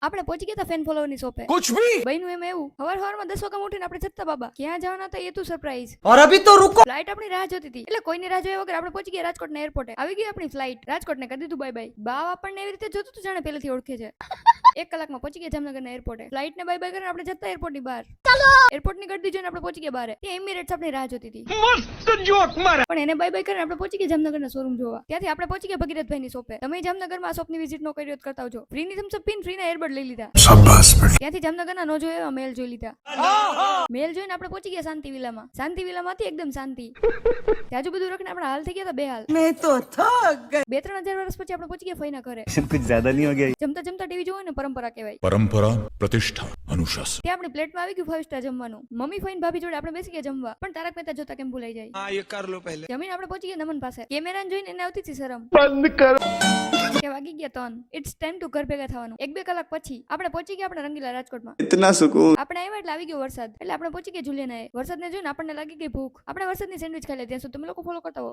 આપણે પહોંચી ગયા હતા ફેન ફોલોવર ની શોપે. कुछ भी બહેનું એમ એવું સવારમાં 10 વાગ્યામાં ઉઠીને આપણે જતા બાબા ક્યાં જવાના હતા એ તું સરપ્રાઈઝ. और अभी तो रुको ફ્લાઇટ આપણી રાહ જોતી હતી એટલે કોઈની રાહ જોયા વગર આપણે પહોંચી ગયા રાજકોટના એરપોર્ટે. આવી ગઈ આપણી ફ્લાઇટ. રાજકોટને કરી દીધું બાય બાય. બાવ આપણને એવી રીતે જોતું તું જાણે પહેલેથી ઓળખે છે. 1 કલાકમાં પહોંચી ગયા જામનગરના એરપોર્ટે. ફ્લાઇટ ને બાય બાય કરીને આપણે જતા એરપોર્ટની બહાર. એરપોર્ટની ગર્દી જોઈને આપણે પહોંચી ગયા બહાર. ત્યાં એમિરેટ્સ આપણી રાહ જોતી હતી. પણ એને બાય બાય કરીને આપણે પહોંચી ગયા જામનગરના શોરૂમ જોવા. ત્યાંથી આપણે પહોંચી ગયા ભગીરથભાઈની શોપે. તમે જામનગરમાં આ શોપની વિઝિટ નો કરી હોય તો કરતા આવજો. ફ્રીની થમ્સ અપ પીન ફ્રીના એરબડ લઈ લીધા. ત્યાંથી જામનગરના નો જોયો એવા મેલ જોઈ લીધા. મેલ જોઈને આપણે પહોંચી ગયા શાંતિ વિલામાં. શાંતિ વિલામાંથી એકદમ શાંતિ. ત્યાં બધું રખને આપણે હાલ થઈ ગયા હતા બે હાલ. मैं तो थक गई 2-3 હજાર વર્ષ પછી આપણે પહોંચી ગયા ફઈના ઘરે. कुछ ज्यादा नहीं हो गया? જમતા જમતા ટીવી જોવો ને પરંપરા કહેવાય. परंपरा प्रतिष्ठा अनुशासन ત્યાં આપણી પ્લેટમાં આવી ગયું 5 સ્ટાર જમવાનું. મમ્મી ફઈન ભાભી જોડે આપણે બેસી ગયા જમવા. પણ તારક મહેતા જોતા કેમ ભૂલાઈ જાય. हाँ ये कर लो पहले જમીને આપણે પહોંચી ગયા નમન પાસે. કેમેરાને જોઈને એને આવતી હતી શરમ. કે વાગી ગયા તન. ઇટ્સ ટાઈમ ટુ ઘર ભેગા થવાનું. 1-2 કલાક પછી આપણે પહોંચી ગયા આપણે રંગીલા રાજકોટમાં. इतना सुकून આપણે આવ્યા એટલે આવી ગયો વરસાદ. એટલે આપણે પહોંચી ગયા જુલિયનાએ. વરસાદને જોઈને આપણને લાગી ગઈ ભૂખ. આપણે વરસાદની સેન્ડવિચ ખાઈ લે. ત્યાં સુધી તમે લોકો ફોલો કરતા હો.